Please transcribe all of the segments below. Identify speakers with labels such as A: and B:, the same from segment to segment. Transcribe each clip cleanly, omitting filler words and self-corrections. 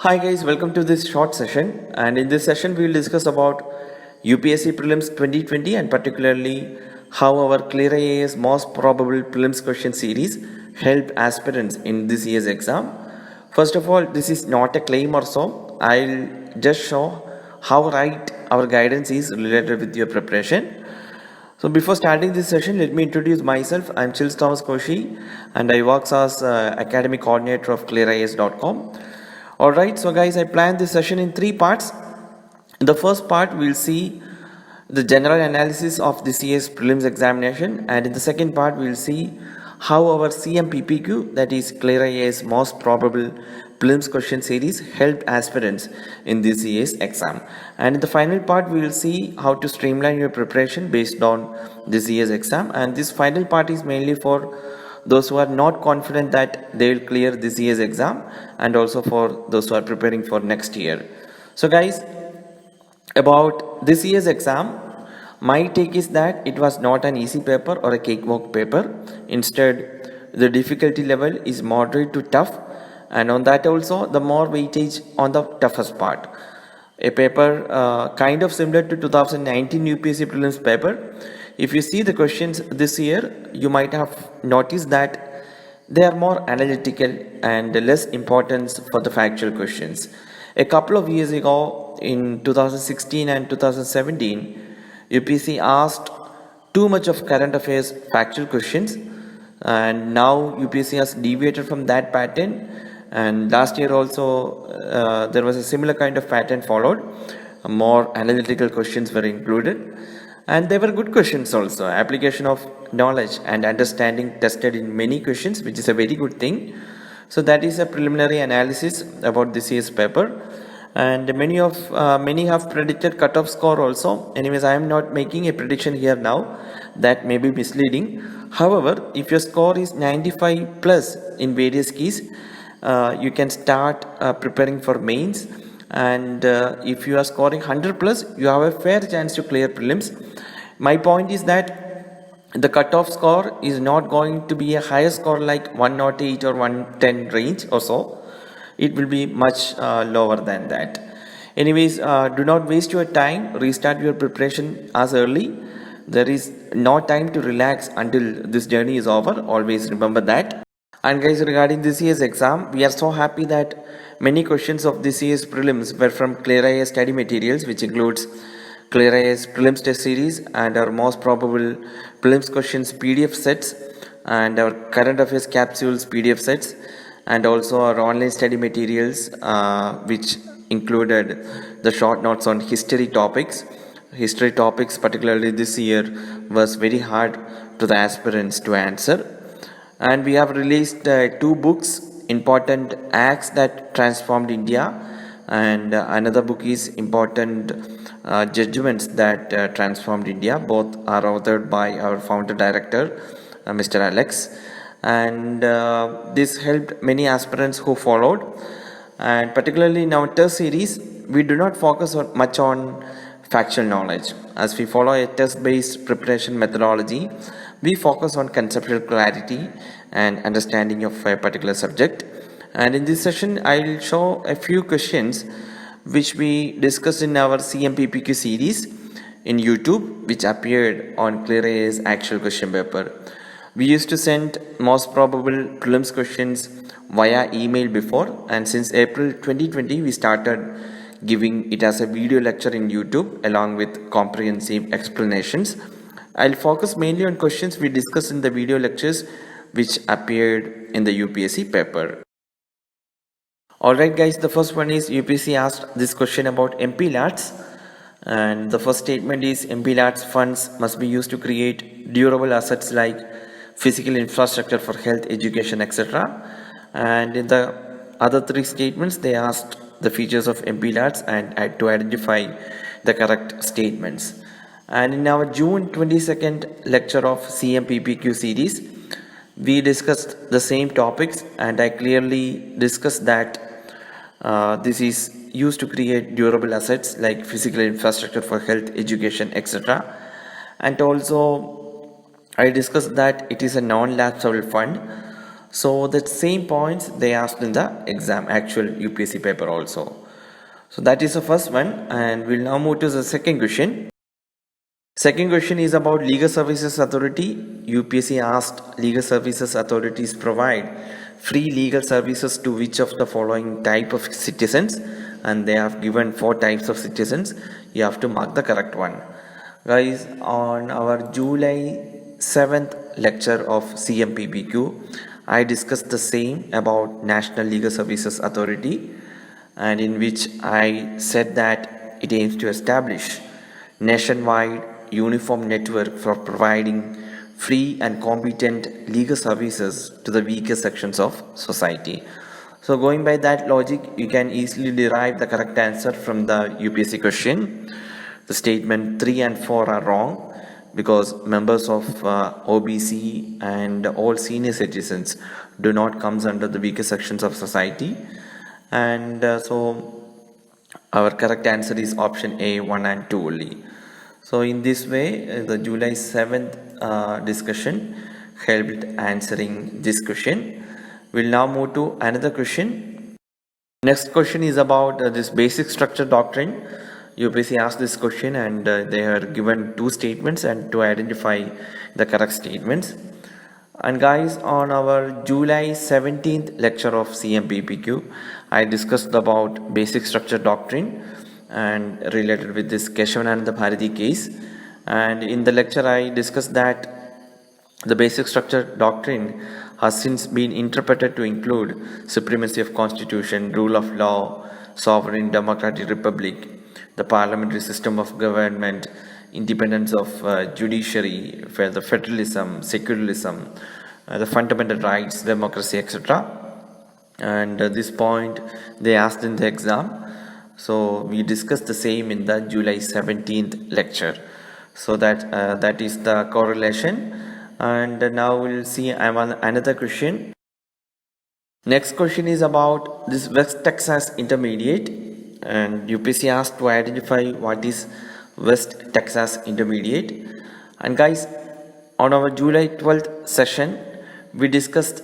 A: Hi guys, welcome to this short session, and in this session we will discuss about UPSC Prelims 2020 and particularly how our ClearIAS most probable prelims question series helped aspirants in this year's exam. First of all, this is not a claim or so. I'll just show how right our guidance is related with your preparation. So before starting this session, let me introduce myself. I'm Chils Thomas Koshi and I work as academic coordinator of ClearIAS.com. Alright, so guys, I planned this session in three parts. In the first part, we'll see the general analysis of this year's prelims examination, and in the second part, we'll see how our CMPPQ, that is ClearIAS most probable prelims question series, helped aspirants in this year's exam. And in the final part, we will see how to streamline your preparation based on this year's exam. And this final part is mainly for those who are not confident that they will clear this year's exam, and also for those who are preparing for next year. So guys, about this year's exam, my take is that it was not an easy paper or a cakewalk paper. Instead, the difficulty level is moderate to tough, and on that also the more weightage on the toughest part. A paper kind of similar to 2019 UPSC Prelims paper. If you see the questions this year, you might have noticed that they are more analytical and less importance for the factual questions. A couple of years ago, in 2016 and 2017, UPSC asked too much of current affairs factual questions, and now UPSC has deviated from that pattern. And last year also there was a similar kind of pattern followed. More analytical questions were included, and they were good questions also. Application of knowledge and understanding tested in many questions, which is a very good thing. So that is a preliminary analysis about this year's paper, and many have predicted cutoff score also. Anyways, I am not making a prediction here now, that may be misleading. However, if your score is 95 plus in various keys, you can start preparing for mains, and if you are scoring 100 plus, you have a fair chance to clear prelims. My point is that the cutoff score is not going to be a higher score like 108 or 110 range or so. It will be much lower than that. Anyways, do not waste your time. Restart your preparation as early. There is no time to relax until this journey is over. Always remember that. And guys, regarding this year's exam, we are so happy that many questions of this year's prelims were from ClearIAS study materials, which includes ClearIAS Prelims Test Series and our most probable prelims questions PDF sets, and our current affairs capsules PDF sets, and also our online study materials, which included the short notes on history topics. History topics, particularly this year, was very hard to the aspirants to answer. And we have released two books, Important Acts That Transformed India, and another book is Important Judgments That Transformed India. Both are authored by our founder director, Mr. Alex, and this helped many aspirants who followed. And particularly in our test series, we do not focus much on factual knowledge, as we follow a test-based preparation methodology. We focus on conceptual clarity and understanding of a particular subject. And in this session, I'll show a few questions which we discussed in our CMPPQ series in YouTube, which appeared on ClearIAS actual question paper. We used to send most probable prelims questions via email before, and since April 2020, we started giving it as a video lecture in YouTube along with comprehensive explanations. I'll focus mainly on questions we discussed in the video lectures which appeared in the UPSC paper. Alright guys, the first one is UPSC asked this question about MPLATs, and the first statement is MPLATs funds must be used to create durable assets like physical infrastructure for health, education, etc. And in the other three statements, they asked the features of MPLATs and had to identify the correct statements. And in our June 22nd lecture of CMPPQ series, we discussed the same topics, and I clearly discussed that this is used to create durable assets like physical infrastructure for health, education, etc. And also I discussed that it is a non-lapsable fund. So the same points they asked in the exam, actual UPSC paper also. So that is the first one, and we'll now move to the second question. Second question is about Legal Services Authority. UPSC asked Legal Services Authorities provide free legal services to which of the following type of citizens, and they have given 4 types of citizens. You have to mark the correct one. Guys, on our July 7th lecture of CMPPQ, I discussed the same about National Legal Services Authority, and in which I said that it aims to establish nationwide uniform network for providing free and competent legal services to the weaker sections of society. So going by that logic, you can easily derive the correct answer from the UPSC question. The statement 3 and 4 are wrong because members of OBC and all senior citizens do not come under the weaker sections of society. And so our correct answer is option A, 1 and 2 only. So in this way, the July 7th discussion helped answering this question. We'll now move to another question. Next question is about this basic structure doctrine. UPSC asked this question, and they are given 2 statements and to identify the correct statements. And guys, on our July 17th lecture of CMPPQ, I discussed about basic structure doctrine and related with this Keshavananda Bharati case. And in the lecture, I discussed that the basic structure doctrine has since been interpreted to include supremacy of constitution, rule of law, sovereign democratic republic, the parliamentary system of government, independence of judiciary, the federalism, secularism, the fundamental rights, democracy, etc. And this point they asked in the exam. So we discussed the same in the July 17th lecture. So that is the correlation. And now we'll see another question. Next question is about this West Texas Intermediate, and UPSC asked to identify what is West Texas Intermediate. And guys, on our July 12th session, we discussed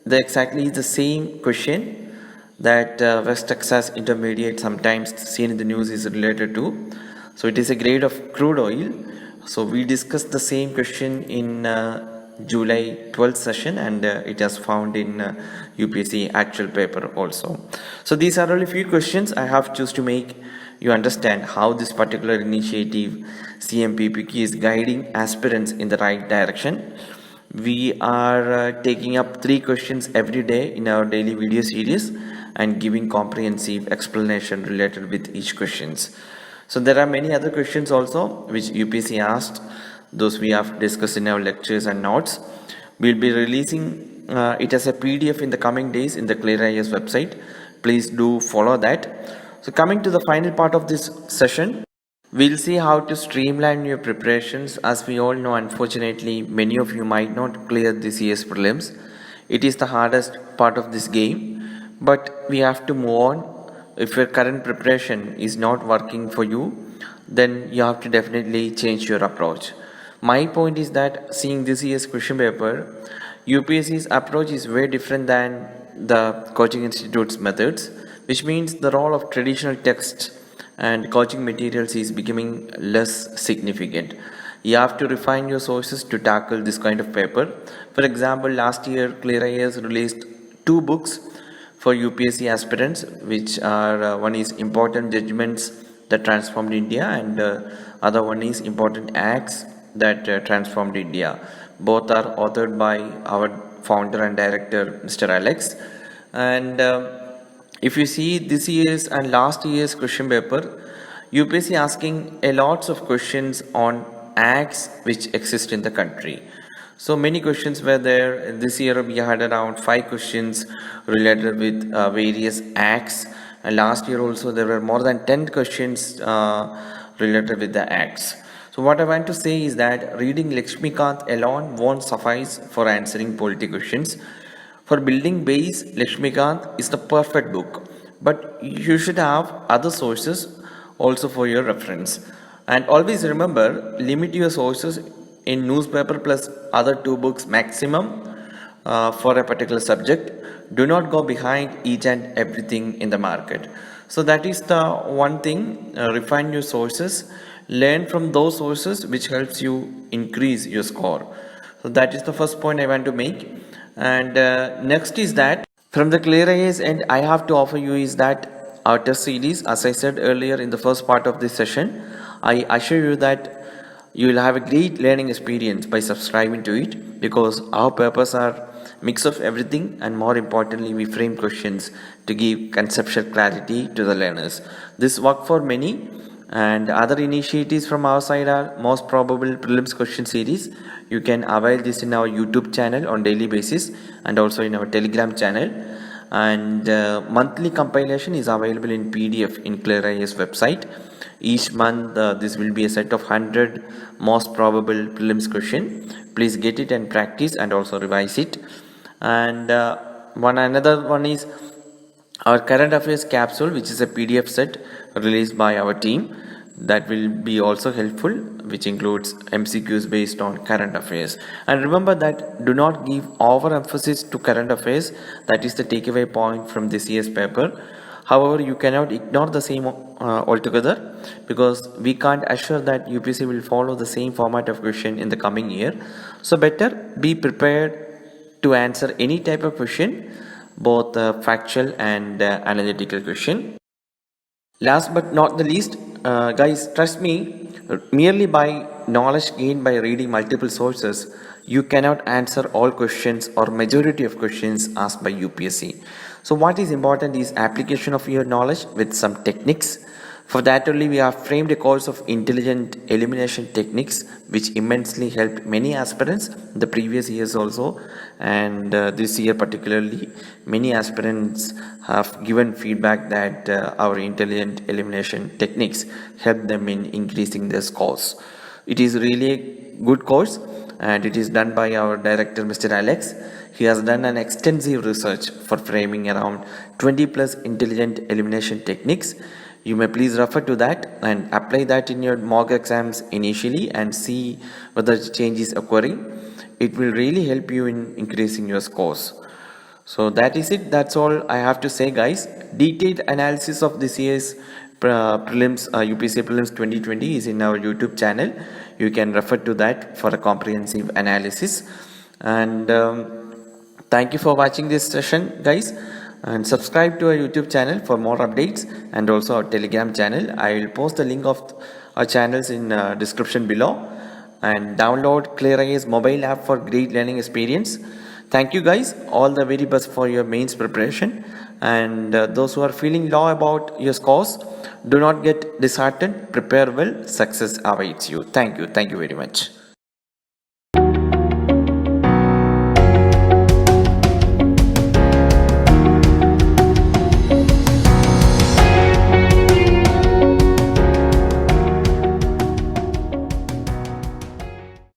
A: exactly the same question that West Texas Intermediate, sometimes seen in the news, is related to. So it is a grade of crude oil. So we discussed the same question in July 12th session, and it has found in UPSC actual paper also. So these are only few questions I have choose to make you understand how this particular initiative CMPPQ is guiding aspirants in the right direction. We are taking up 3 questions every day in our daily video series and giving comprehensive explanation related with each questions. So there are many other questions also which UPSC asked. Those we have discussed in our lectures and notes. We'll be releasing it as a PDF in the coming days in the ClearIAS website. Please do follow that. So coming to the final part of this session, we'll see how to streamline your preparations. As we all know, unfortunately, many of you might not clear the CS Prelims. It is the hardest part of this game, but we have to move on. If your current preparation is not working for you, then you have to definitely change your approach. My point is that seeing this year's question paper, UPSC's approach is very different than the coaching institute's methods, which means the role of traditional texts and coaching materials is becoming less significant. You have to refine your sources to tackle this kind of paper. For example, last year ClearIAS released 2 books for UPSC aspirants, which are one is Important Judgments That Transformed India, and other one is Important Acts That Transformed India. Both are authored by our founder and director, Mr. Alex. And if you see this year's and last year's question paper, UPSC asking a lots of questions on acts which exist in the country. So many questions were there. This year we had around 5 questions related with various acts, and last year also there were more than 10 questions related with the acts. So what I want to say is that reading Lakshmikant alone won't suffice for answering polity questions. For building base, Lakshmikant is the perfect book, but you should have other sources also for your reference. And always remember, limit your sources in newspaper plus other 2 books maximum. for a particular subject. Do not go behind each and everything in the market. So that is the one thing. Refine your sources, learn from those sources which helps you increase your score. So that is the first point I want to make. And next is that from the ClearIAS end, I have to offer you is that our test series, as I said earlier in the first part of this session, I assure you that you will have a great learning experience by subscribing to it, because our purpose are mix of everything, and more importantly we frame questions to give conceptual clarity to the learners. This work for many, and other initiatives from our side are most probable prelims question series. You can avail this in our YouTube channel on daily basis and also in our Telegram channel. And monthly compilation is available in PDF in ClearIAS website. Each month this will be a set of 100 most probable prelims question. Please get it and practice and also revise it. And another one is our current affairs capsule, which is a PDF set released by our team, that will be also helpful, which includes MCQs based on current affairs. And remember that do not give overemphasis to current affairs. That is the takeaway point from this year's paper. However, you cannot ignore the same altogether, because we can't assure that UPSC will follow the same format of question in the coming year. So better be prepared to answer any type of question, both factual and analytical question. Last but not the least, guys, trust me, merely by knowledge gained by reading multiple sources, you cannot answer all questions or majority of questions asked by UPSC. So what is important is application of your knowledge with some techniques. For that only we have framed a course of intelligent elimination techniques, which immensely helped many aspirants in the previous years also, and this year particularly many aspirants have given feedback that our intelligent elimination techniques help them in increasing their scores. It is really a good course, and it is done by our director, Mr. Alex. He has done an extensive research for framing around 20 plus intelligent elimination techniques. You may please refer to that and apply that in your mock exams initially and see whether change is occurring. It will really help you in increasing your scores. So that is it. That's all I have to say, guys. Detailed analysis of this year's prelims, UPSC Prelims 2020 is in our YouTube channel. You can refer to that for a comprehensive analysis. And thank you for watching this session, guys. And subscribe to our YouTube channel for more updates, and also our Telegram channel. I will post the link of our channels in description below. And download ClearIAS mobile app for great learning experience. Thank you, guys. All the very best for your mains preparation. And those who are feeling low about your scores, do not get disheartened. Prepare well. Success awaits you. Thank you. Thank you very much.